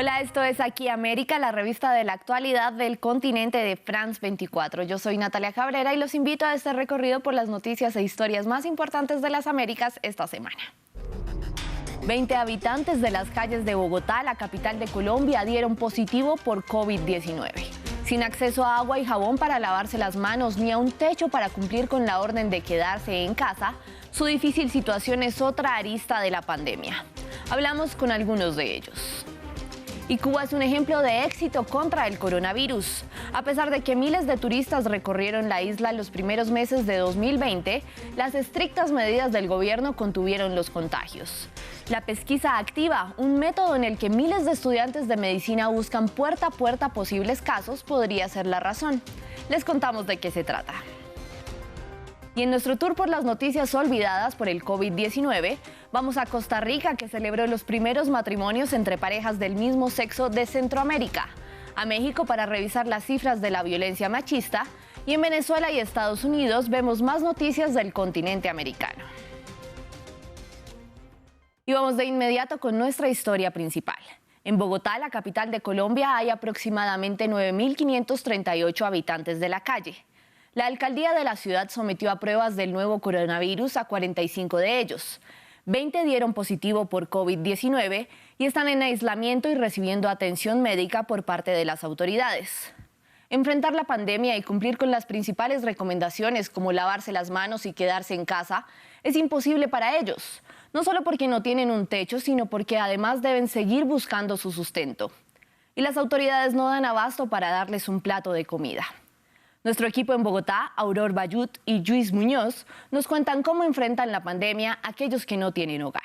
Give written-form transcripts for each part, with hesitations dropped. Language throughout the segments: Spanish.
Hola, esto es Aquí América, la revista de la actualidad del continente de France 24. Yo soy Natalia Cabrera y los invito a este recorrido por las noticias e historias más importantes de las Américas esta semana. 20 habitantes de las calles de Bogotá, la capital de Colombia, dieron positivo por COVID-19. Sin acceso a agua y jabón para lavarse las manos ni a un techo para cumplir con la orden de quedarse en casa, su difícil situación es otra arista de la pandemia. Hablamos con algunos de ellos. Y Cuba es un ejemplo de éxito contra el coronavirus. A pesar de que miles de turistas recorrieron la isla en los primeros meses de 2020, las estrictas medidas del gobierno contuvieron los contagios. La pesquisa activa, un método en el que miles de estudiantes de medicina buscan puerta a puerta posibles casos, podría ser la razón. Les contamos de qué se trata. Y en nuestro tour por las noticias olvidadas por el COVID-19, vamos a Costa Rica, que celebró los primeros matrimonios entre parejas del mismo sexo de Centroamérica, a México para revisar las cifras de la violencia machista, y en Venezuela y Estados Unidos vemos más noticias del continente americano. Y vamos de inmediato con nuestra historia principal. En Bogotá, la capital de Colombia, hay aproximadamente 9.538 habitantes de la calle. La alcaldía de la ciudad sometió a pruebas del nuevo coronavirus a 45 de ellos. 20 dieron positivo por COVID-19 y están en aislamiento y recibiendo atención médica por parte de las autoridades. Enfrentar la pandemia y cumplir con las principales recomendaciones como lavarse las manos y quedarse en casa es imposible para ellos, no solo porque no tienen un techo, sino porque además deben seguir buscando su sustento. Y las autoridades no dan abasto para darles un plato de comida. Nuestro equipo en Bogotá, Auror Bayut y Luis Muñoz, nos cuentan cómo enfrentan la pandemia aquellos que no tienen hogar.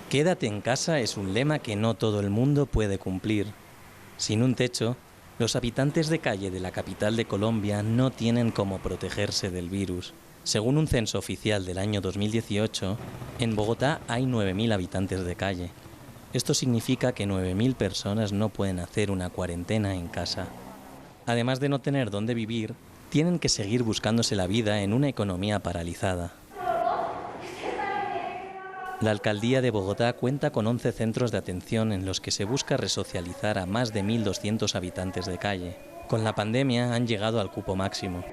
Quédate en casa es un lema que no todo el mundo puede cumplir. Sin un techo, los habitantes de calle de la capital de Colombia no tienen cómo protegerse del virus. Según un censo oficial del año 2018, en Bogotá hay 9.000 habitantes de calle. Esto significa que 9.000 personas no pueden hacer una cuarentena en casa. Además de no tener dónde vivir, tienen que seguir buscándose la vida en una economía paralizada. La alcaldía de Bogotá cuenta con 11 centros de atención en los que se busca resocializar a más de 1.200 habitantes de calle. Con la pandemia han llegado al cupo máximo.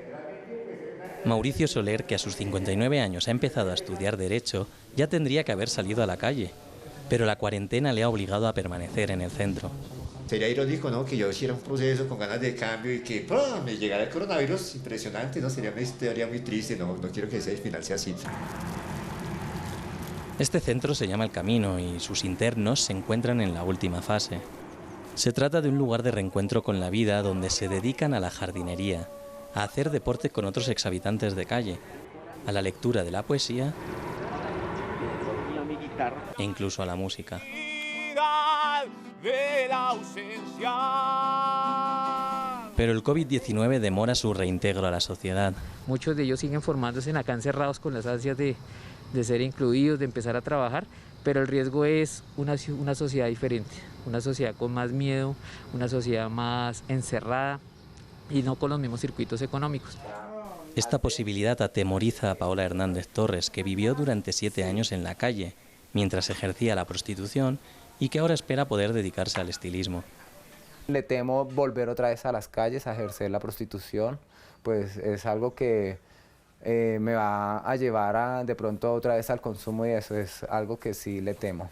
Mauricio Soler, que a sus 59 años ha empezado a estudiar Derecho, ya tendría que haber salido a la calle, pero la cuarentena le ha obligado a permanecer en el centro. Sería irónico, ¿no?, que yo hiciera un proceso con ganas de cambio y que ¡pum!, me llegara el coronavirus. Impresionante, ¿no? Sería una historia muy triste, no quiero que ese final sea así. Este centro se llama El Camino y sus internos se encuentran en la última fase. Se trata de un lugar de reencuentro con la vida donde se dedican a la jardinería, a hacer deporte con otros exhabitantes de calle, a la lectura de la poesía e incluso a la música. Pero el COVID-19 demora su reintegro a la sociedad. Muchos de ellos siguen formándose acá encerrados con las ansias de ser incluidos, de empezar a trabajar, pero el riesgo es una sociedad diferente, una sociedad con más miedo, una sociedad más encerrada y no con los mismos circuitos económicos. Esta posibilidad atemoriza a Paola Hernández Torres, que vivió durante 7 años en la calle, mientras ejercía la prostitución y que ahora espera poder dedicarse al estilismo. Le temo volver otra vez a las calles a ejercer la prostitución, pues es algo que me va a llevar de pronto otra vez al consumo y eso es algo que sí le temo.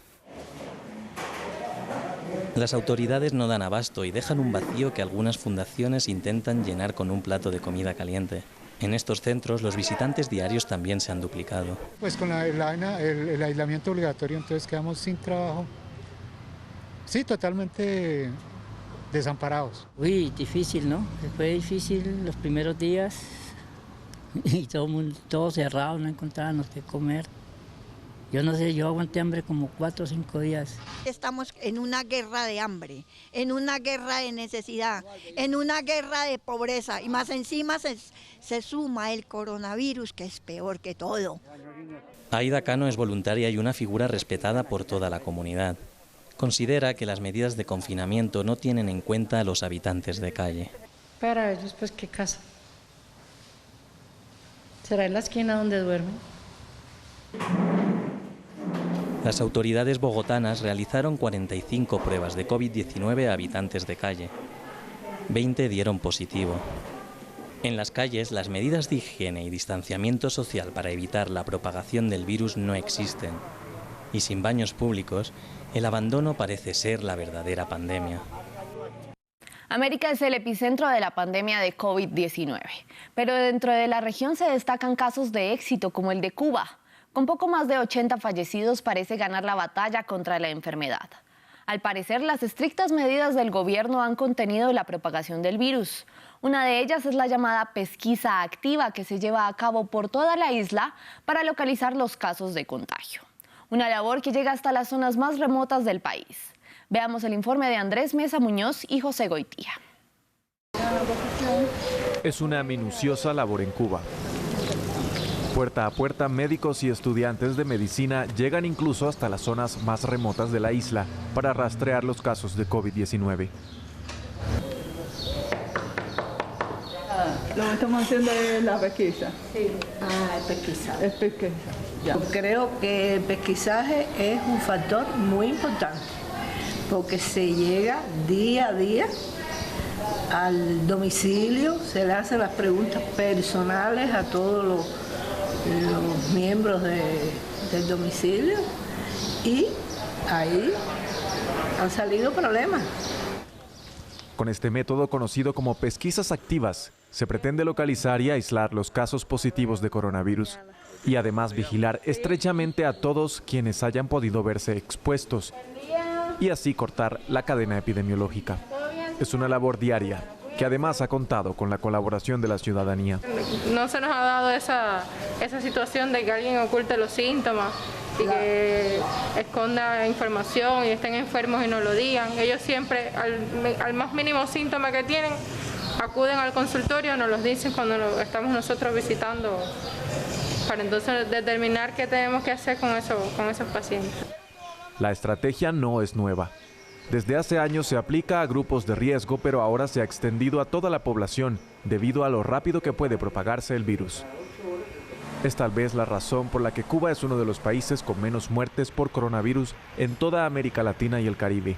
Las autoridades no dan abasto y dejan un vacío que algunas fundaciones intentan llenar con un plato de comida caliente. En estos centros los visitantes diarios también se han duplicado. Pues con el aislamiento obligatorio entonces quedamos sin trabajo. Sí, totalmente desamparados. Uy, difícil, ¿no? Fue difícil los primeros días y todo cerrado, no encontrábamos qué comer. Yo no sé, yo aguanté hambre como 4 o 5 días. Estamos en una guerra de hambre, en una guerra de necesidad, en una guerra de pobreza y más encima se suma el coronavirus, que es peor que todo. Aida Cano es voluntaria y una figura respetada por toda la comunidad. Considera que las medidas de confinamiento no tienen en cuenta a los habitantes de calle. Para ellos, pues, ¿qué casa? ¿Será en la esquina donde duermen? Las autoridades bogotanas realizaron 45 pruebas de COVID-19 a habitantes de calle. 20 dieron positivo. En las calles, las medidas de higiene y distanciamiento social para evitar la propagación del virus no existen. Y sin baños públicos, el abandono parece ser la verdadera pandemia. América es el epicentro de la pandemia de COVID-19, pero dentro de la región se destacan casos de éxito como el de Cuba. Con poco más de 80 fallecidos parece ganar la batalla contra la enfermedad. Al parecer, las estrictas medidas del gobierno han contenido la propagación del virus. Una de ellas es la llamada pesquisa activa que se lleva a cabo por toda la isla para localizar los casos de contagio. Una labor que llega hasta las zonas más remotas del país. Veamos el informe de Andrés Mesa Muñoz y José Goitía. Es una minuciosa labor en Cuba. Puerta a puerta, médicos y estudiantes de medicina llegan incluso hasta las zonas más remotas de la isla para rastrear los casos de COVID-19. Lo que estamos haciendo es la pesquisa. Sí. Es pesquisa. Es pesquisa. Yo creo que el pesquisaje es un factor muy importante, porque se llega día a día al domicilio, se le hacen las preguntas personales a todos los miembros del domicilio y ahí han salido problemas. Con este método conocido como pesquisas activas, se pretende localizar y aislar los casos positivos de coronavirus y además vigilar estrechamente a todos quienes hayan podido verse expuestos y así cortar la cadena epidemiológica. Es una labor diaria que además ha contado con la colaboración de la ciudadanía. No se nos ha dado esa situación de que alguien oculte los síntomas y que esconda información y estén enfermos y no lo digan. Ellos siempre, al más mínimo síntoma que tienen, acuden al consultorio, nos los dicen cuando estamos nosotros visitando, para entonces determinar qué tenemos que hacer con esos pacientes. La estrategia no es nueva. Desde hace años se aplica a grupos de riesgo, pero ahora se ha extendido a toda la población debido a lo rápido que puede propagarse el virus. Es tal vez la razón por la que Cuba es uno de los países con menos muertes por coronavirus en toda América Latina y el Caribe.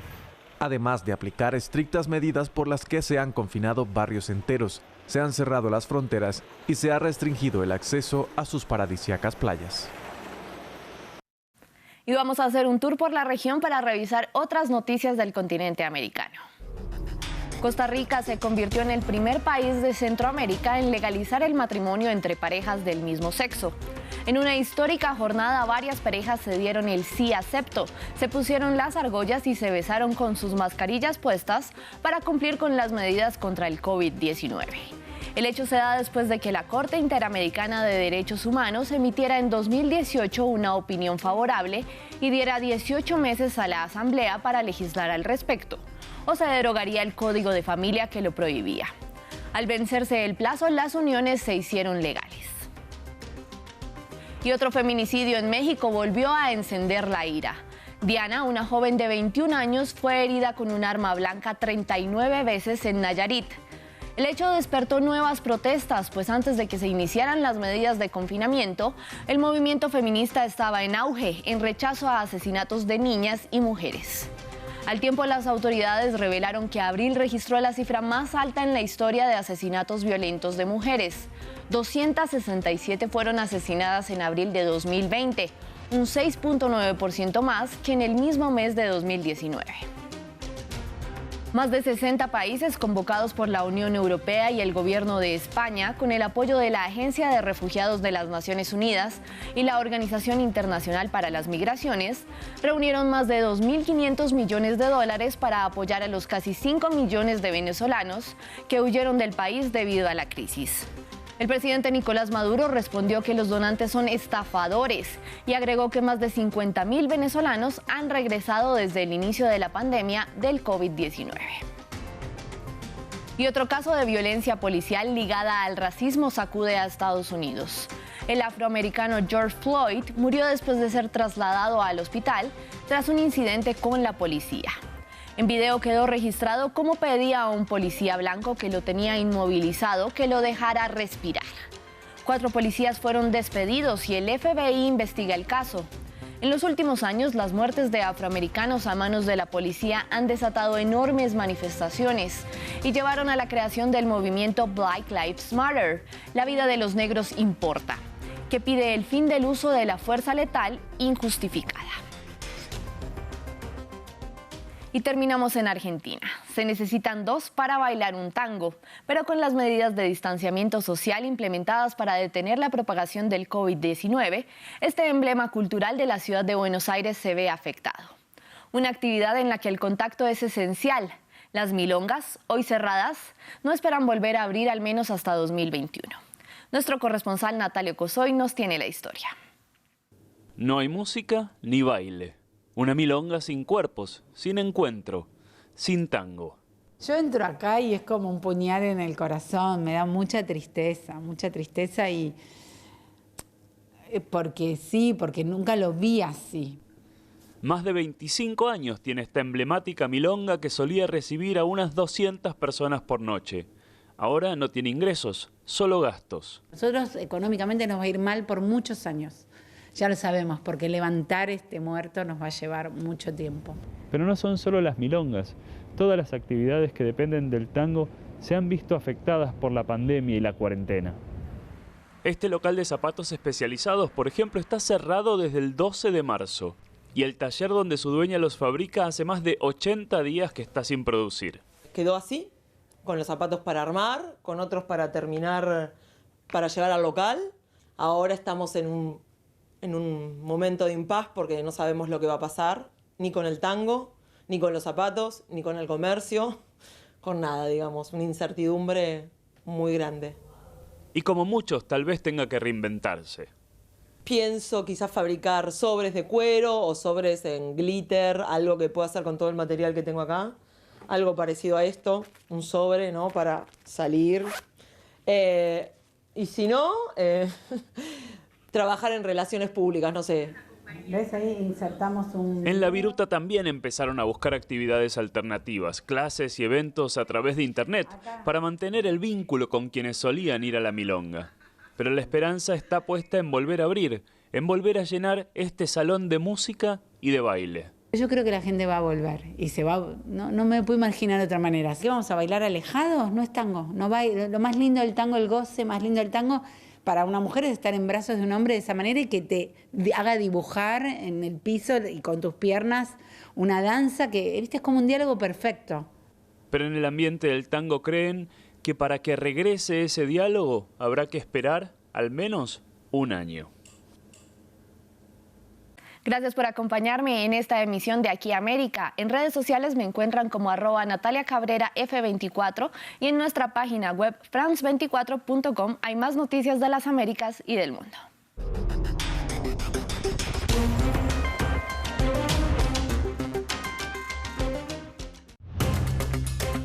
Además de aplicar estrictas medidas por las que se han confinado barrios enteros, se han cerrado las fronteras y se ha restringido el acceso a sus paradisíacas playas. Y vamos a hacer un tour por la región para revisar otras noticias del continente americano. Costa Rica se convirtió en el primer país de Centroamérica en legalizar el matrimonio entre parejas del mismo sexo. En una histórica jornada, varias parejas se dieron el sí acepto, se pusieron las argollas y se besaron con sus mascarillas puestas para cumplir con las medidas contra el COVID-19. El hecho se da después de que la Corte Interamericana de Derechos Humanos emitiera en 2018 una opinión favorable y diera 18 meses a la Asamblea para legislar al respecto, o se derogaría el Código de Familia que lo prohibía. Al vencerse el plazo, las uniones se hicieron legales. Y otro feminicidio en México volvió a encender la ira. Diana, una joven de 21 años, fue herida con un arma blanca 39 veces en Nayarit. El hecho despertó nuevas protestas, pues antes de que se iniciaran las medidas de confinamiento, el movimiento feminista estaba en auge, en rechazo a asesinatos de niñas y mujeres. Al tiempo, las autoridades revelaron que abril registró la cifra más alta en la historia de asesinatos violentos de mujeres. 267 fueron asesinadas en abril de 2020, un 6.9% más que en el mismo mes de 2019. Más de 60 países convocados por la Unión Europea y el Gobierno de España, con el apoyo de la Agencia de Refugiados de las Naciones Unidas y la Organización Internacional para las Migraciones, reunieron más de 2.500 millones de dólares para apoyar a los casi 5 millones de venezolanos que huyeron del país debido a la crisis. El presidente Nicolás Maduro respondió que los donantes son estafadores y agregó que más de 50.000 venezolanos han regresado desde el inicio de la pandemia del COVID-19. Y otro caso de violencia policial ligada al racismo sacude a Estados Unidos. El afroamericano George Floyd murió después de ser trasladado al hospital tras un incidente con la policía. En video quedó registrado cómo pedía a un policía blanco que lo tenía inmovilizado que lo dejara respirar. 4 policías fueron despedidos y el FBI investiga el caso. En los últimos años, las muertes de afroamericanos a manos de la policía han desatado enormes manifestaciones y llevaron a la creación del movimiento Black Lives Matter, la vida de los negros importa, que pide el fin del uso de la fuerza letal injustificada. Y terminamos en Argentina. Se necesitan 2 para bailar un tango, pero con las medidas de distanciamiento social implementadas para detener la propagación del COVID-19, este emblema cultural de la ciudad de Buenos Aires se ve afectado. Una actividad en la que el contacto es esencial. Las milongas, hoy cerradas, no esperan volver a abrir al menos hasta 2021. Nuestro corresponsal Natalio Cosoy nos tiene la historia. No hay música ni baile. Una milonga sin cuerpos, sin encuentro, sin tango. Yo entro acá y es como un puñal en el corazón, me da mucha tristeza y porque nunca lo vi así. Más de 25 años tiene esta emblemática milonga que solía recibir a unas 200 personas por noche. Ahora no tiene ingresos, solo gastos. Nosotros económicamente nos va a ir mal por muchos años. Ya lo sabemos, porque levantar este muerto nos va a llevar mucho tiempo. Pero no son solo las milongas. Todas las actividades que dependen del tango se han visto afectadas por la pandemia y la cuarentena. Este local de zapatos especializados, por ejemplo, está cerrado desde el 12 de marzo. Y el taller donde su dueña los fabrica hace más de 80 días que está sin producir. Quedó así, con los zapatos para armar, con otros para terminar, para llevar al local. Ahora estamos en un momento de impas porque no sabemos lo que va a pasar, ni con el tango, ni con los zapatos, ni con el comercio, con nada, digamos, una incertidumbre muy grande. Y como muchos, tal vez tenga que reinventarse. Pienso quizás fabricar sobres de cuero o sobres en glitter, algo que pueda hacer con todo el material que tengo acá. Algo parecido a esto, un sobre, ¿no?, para salir. Y si no, trabajar en relaciones públicas, no sé. ¿Ves? Ahí insertamos un... En La Viruta también empezaron a buscar actividades alternativas, clases y eventos a través de internet, para mantener el vínculo con quienes solían ir a la milonga. Pero la esperanza está puesta en volver a abrir, en volver a llenar este salón de música y de baile. Yo creo que la gente va a volver y se va. No me puedo imaginar de otra manera. ¿Qué vamos a bailar alejados? No es tango. No va, lo más lindo del tango, el goce más lindo del tango para una mujer es estar en brazos de un hombre de esa manera y que te haga dibujar en el piso y con tus piernas una danza que, viste, es como un diálogo perfecto. Pero en el ambiente del tango creen que para que regrese ese diálogo habrá que esperar al menos un año. Gracias por acompañarme en esta emisión de Aquí América. En redes sociales me encuentran como @NataliaCabreraF24 y en nuestra página web france24.com hay más noticias de las Américas y del mundo.